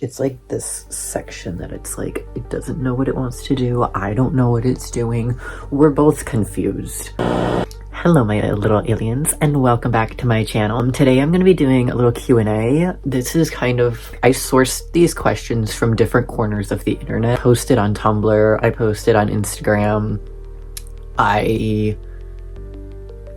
It's like this section that it's like, it doesn't know what it wants to do. I don't know what it's doing. We're both confused. Hello, my little aliens, and welcome back to my channel. Today I'm going to be doing a little Q&A. This is kind of, I sourced these questions from different corners of the internet. I posted on Tumblr, I posted on Instagram. I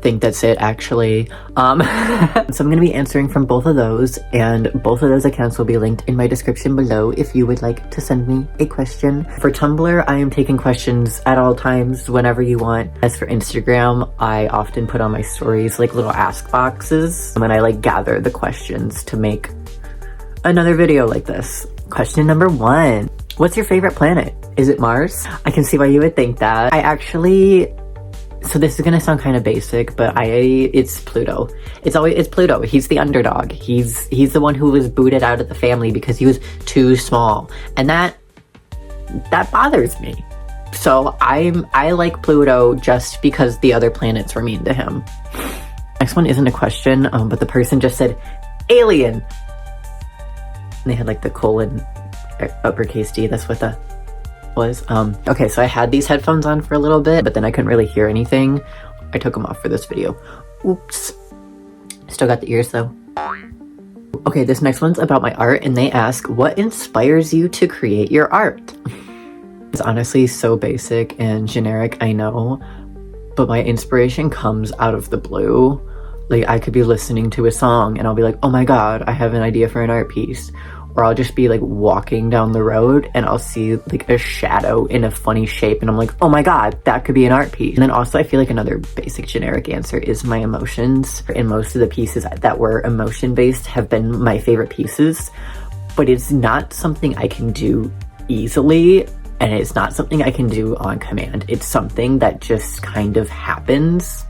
think that's it, actually. So I'm going to be answering from both of those, and both of those accounts will be linked in my description below if you would like to send me a question. For Tumblr, I am taking questions at all times, whenever you want. As for Instagram, I often put on my stories like little ask boxes, and then I like gather the questions to make another video like this. Question number 1. What's your favorite planet? Is it Mars? I can see why you would think that. So this is gonna sound kind of basic, but it's Pluto. It's Pluto. He's the underdog. He's the one who was booted out of the family because he was too small, and that bothers me. So I like Pluto just because the other planets were mean to him. Next one isn't a question, but the person just said alien. And they had like the colon uppercase D. That's what the was. Okay, so I had these headphones on for a little bit, but then I couldn't really hear anything. I took them off for this video. Oops. Still got the ears though. Okay, this next one's about my art, and they ask, what inspires you to create your art? It's honestly so basic and generic, I know, but my inspiration comes out of the blue. Like, I could be listening to a song and I'll be like, oh my god, I have an idea for an art piece. Or I'll just be like walking down the road and I'll see like a shadow in a funny shape and I'm like, oh my god, that could be an art piece. And then also I feel like another basic generic answer is my emotions. And most of the pieces that were emotion based have been my favorite pieces, but it's not something I can do easily, and it's not something I can do on command. It's something that just kind of happens.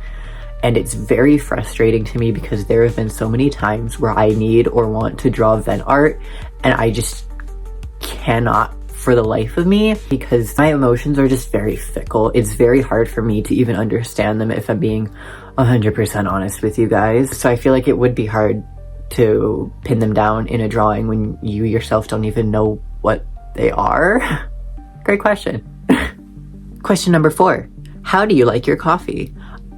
And it's very frustrating to me because there have been so many times where I need or want to draw Ven art and I just cannot for the life of me because my emotions are just very fickle. It's very hard for me to even understand them if I'm being 100% honest with you guys. So I feel like it would be hard to pin them down in a drawing when you yourself don't even know what they are. Great question. Question number 4. How do you like your coffee?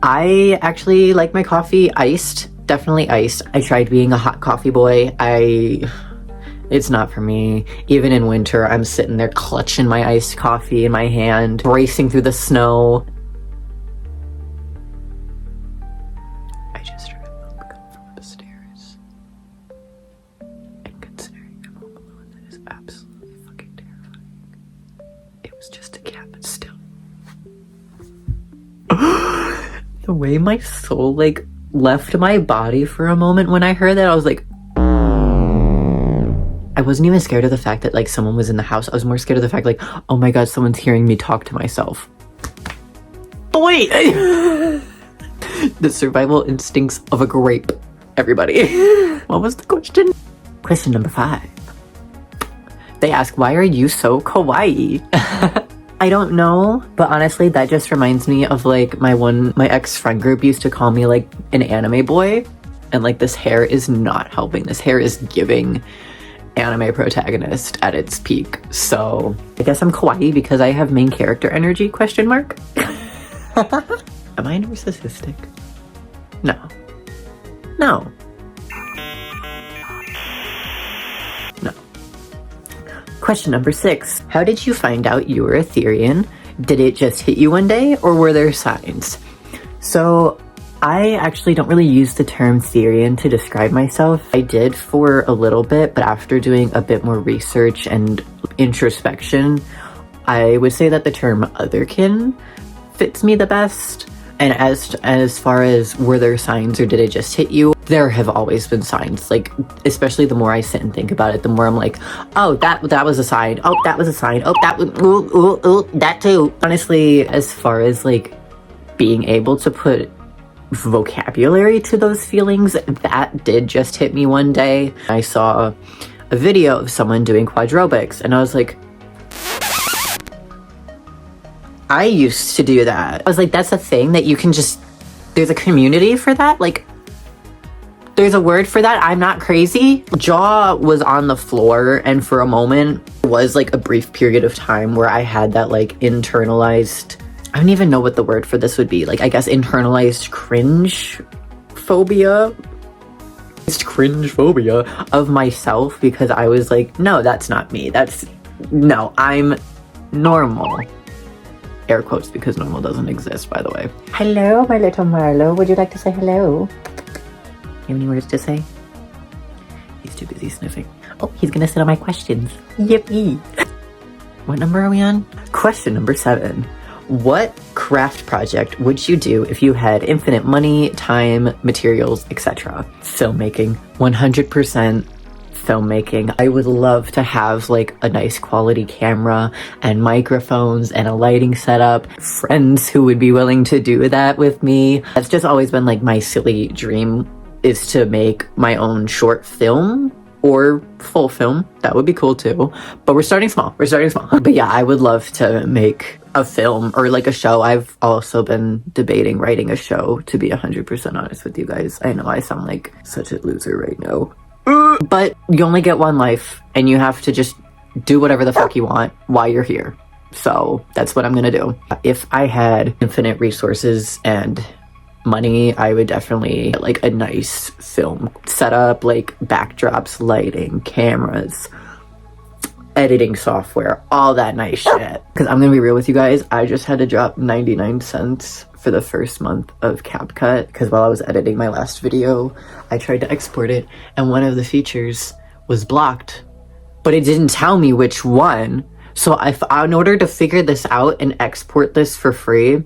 I actually like my coffee iced, definitely iced. I tried being a hot coffee boy. It's not for me. Even in winter, I'm sitting there clutching my iced coffee in my hand, racing through the snow. I just heard a milk come from upstairs. And considering I'm home alone, that is absolutely fucking terrifying. It was just a cat, but still. The way my soul like left my body for a moment when I heard that, I was like, I wasn't even scared of the fact that like someone was in the house. I was more scared of the fact like, oh my god, someone's hearing me talk to myself. Boy, the survival instincts of a grape, everybody. What was the question? Question number 5. They ask, why are you so kawaii? I don't know, but honestly, that just reminds me of like my ex friend group used to call me like an anime boy, and like this hair is not helping. This hair is giving anime protagonist at its peak. So I guess I'm kawaii because I have main character energy, question mark. Am I narcissistic? No. No. Question number 6. How did you find out you were a Therian? Did it just hit you one day, or were there signs? So I actually don't really use the term Therian to describe myself. I did for a little bit, but after doing a bit more research and introspection, I would say that the term otherkin fits me the best. And as far as were there signs or did it just hit you, there have always been signs. Like, especially the more I sit and think about it, the more I'm like, oh, that was a sign. Oh, that was a sign. Oh, that was, ooh, that too. Honestly, as far as like being able to put vocabulary to those feelings, that did just hit me one day. I saw a video of someone doing quadrobics and I was like, I used to do that. I was like, that's a thing that you can just, there's a community for that? Like, There's a word for that. I'm not crazy. Jaw was on the floor, and for a moment was like a brief period of time where I had that like internalized, I don't even know what the word for this would be. Like, I guess internalized cringe phobia. It's cringe phobia of myself, because I was like, no, that's not me. No, I'm normal. Air quotes, because normal doesn't exist, by the way. Hello, my little Marlo. Would you like to say hello? You have any words to say? He's too busy sniffing. Oh, he's gonna sit on my questions. Yippee! What number are we on? Question number 7. What craft project would you do if you had infinite money, time, materials, etc.? Filmmaking. 100% filmmaking. I would love to have like a nice quality camera and microphones and a lighting setup. Friends who would be willing to do that with me. That's just always been like my silly dream, is to make my own short film or full film. That would be cool too. But we're starting small. But yeah, I would love to make a film or like a show. I've also been debating writing a show, to be 100% honest with you guys. I know I sound like such a loser right now. But you only get one life, and you have to just do whatever the fuck you want while you're here. So that's what I'm gonna do. If I had infinite resources and money, I wowould definitely get like a nice film setup, like backdrops, lighting, cameras, editing software, all that nice shit. Because I'm gonna be real with you guys, I just had to drop 99 cents for the first month of CapCut, because while I was editing my last video, I tried to export it, and one of the features was blocked, but it didn't tell me which one. So in order to figure this out and export this for free,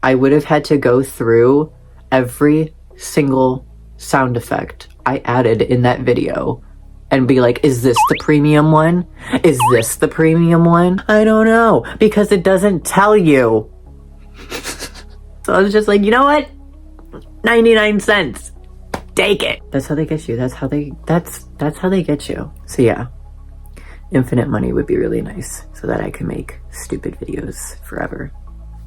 I would have had to go through every single sound effect I added in that video and be like, is this the premium one? Is this the premium one? I don't know, because it doesn't tell you. So I was just like, you know what? 99 cents. Take it. That's how they get you. That's how they get you. So yeah, infinite money would be really nice so that I can make stupid videos forever.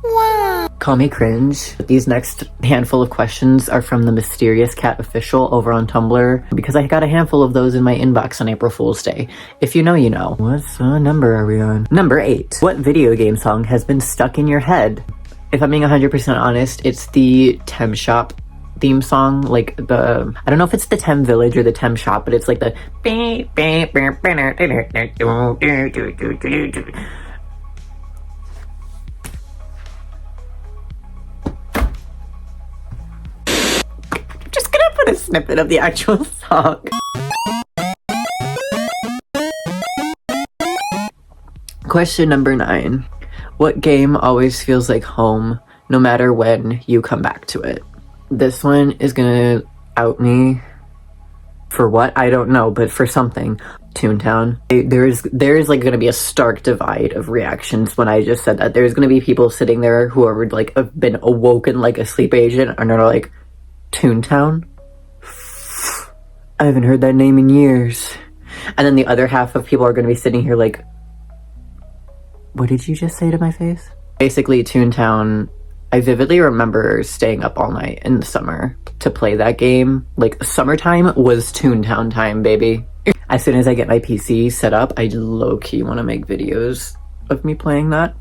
Wow. Call me cringe. These next handful of questions are from the Mysterious Cat Official over on Tumblr, because I got a handful of those in my inbox on April Fool's Day. If you know, you know. What number are we on? Number 8. What video game song has been stuck in your head? If I'm being 100% honest, it's the Tem Shop theme song. Like the, I don't know if it's the Tem Village or the Tem Shop, but it's like the put a snippet of the actual song. Question number 9. What game always feels like home, no matter when you come back to it? This one is gonna out me for what? I don't know, but for something. Toontown. There's like gonna be a stark divide of reactions when I just said that. There's gonna be people sitting there who are like have been awoken like a sleep agent and are like, Toontown? I haven't heard that name in years. And then the other half of people are going to be sitting here like, what did you just say to my face? Basically, Toontown, I vividly remember staying up all night in the summer to play that game. Like, summertime was Toontown time, baby. As soon as I get my PC set up, I low-key want to make videos of me playing that,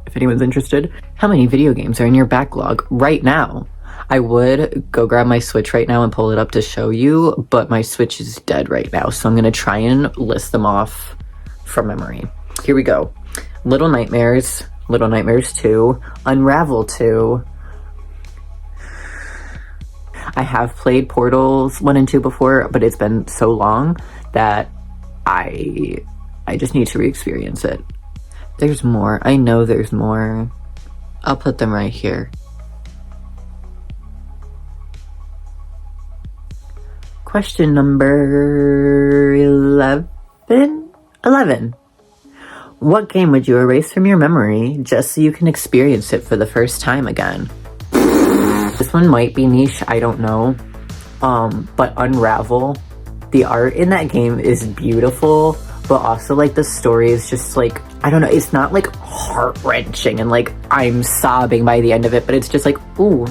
if anyone's interested. How many video games are in your backlog right now? I would go grab my Switch right now and pull it up to show you, but my Switch is dead right now, so I'm gonna try and list them off from memory. Here we go. Little Nightmares 2, Unravel 2. I have played Portals 1 and 2 before, but it's been so long that I just need to re-experience it. There's more. I know there's more. I'll put them right here. Question number 11. What game would you erase from your memory just so you can experience it for the first time again? This one might be niche, I don't know. But Unravel, the art in that game is beautiful, but also like the story is just like, I don't know, it's not like heart-wrenching and like I'm sobbing by the end of it, but it's just like, ooh.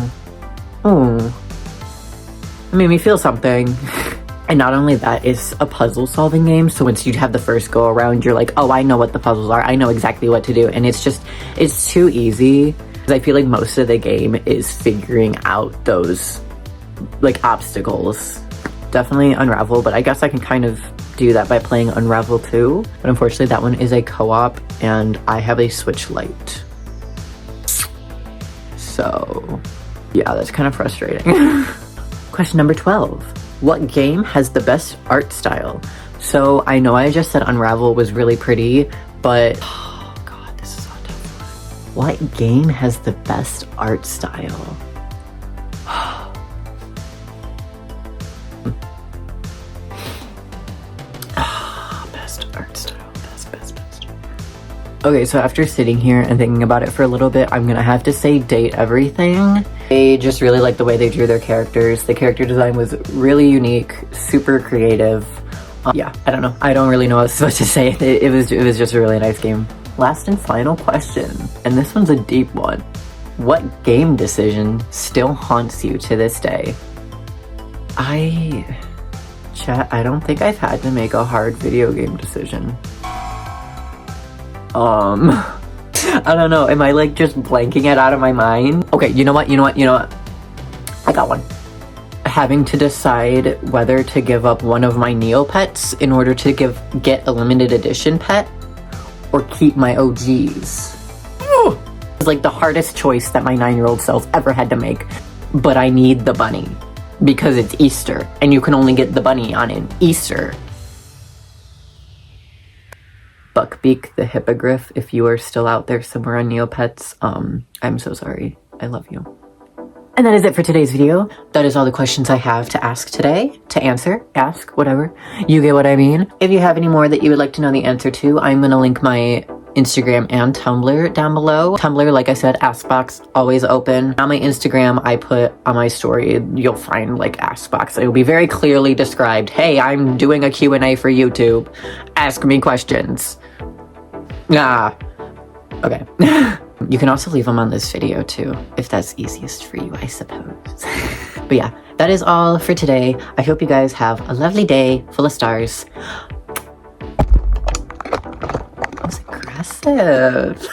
It made me feel something. And not only that, it's a puzzle solving game. So once you have the first go around, you're like, oh, I know what the puzzles are. I know exactly what to do. And it's too easy. Because I feel like most of the game is figuring out those like obstacles. Definitely Unravel, but I guess I can kind of do that by playing Unravel too. But unfortunately that one is a co-op and I have a Switch Lite. So yeah, that's kind of frustrating. Question number 12. What game has the best art style? So I know I just said Unravel was really pretty, but oh god, this is so tough. What game has the best art style? Best art style, best. Okay, so after sitting here and thinking about it for a little bit, I'm gonna have to say Date Everything. I just really like the way they drew their characters. The character design was really unique, super creative. Yeah, I don't know. I don't really know what I was supposed to say. It was just a really nice game. Last and final question, and this one's a deep one. What game decision still haunts you to this day? Chat, I don't think I've had to make a hard video game decision. I don't know, am I like just blanking it out of my mind? Okay, you know what? I got one. Having to decide whether to give up one of my Neopets in order to get a limited edition pet or keep my OGs. It's like the hardest choice that my 9-year-old self ever had to make. But I need the bunny because it's Easter and you can only get the bunny on an Easter. Buckbeak the Hippogriff, if you are still out there somewhere on Neopets, I'm so sorry. I love you. And that is it for today's video. That is all the questions I have to ask today, to answer, ask, whatever. You get what I mean. If you have any more that you would like to know the answer to, I'm gonna link my Instagram and Tumblr down below. Tumblr, like I said, Ask Box, always open. On my Instagram, I put on my story, you'll find like Ask Box. It will be very clearly described. Hey, I'm doing a Q&A for YouTube. Ask me questions. Okay. You can also leave them on this video too, if that's easiest for you, I suppose. But yeah, that is all for today. I hope you guys have a lovely day full of stars. That was aggressive.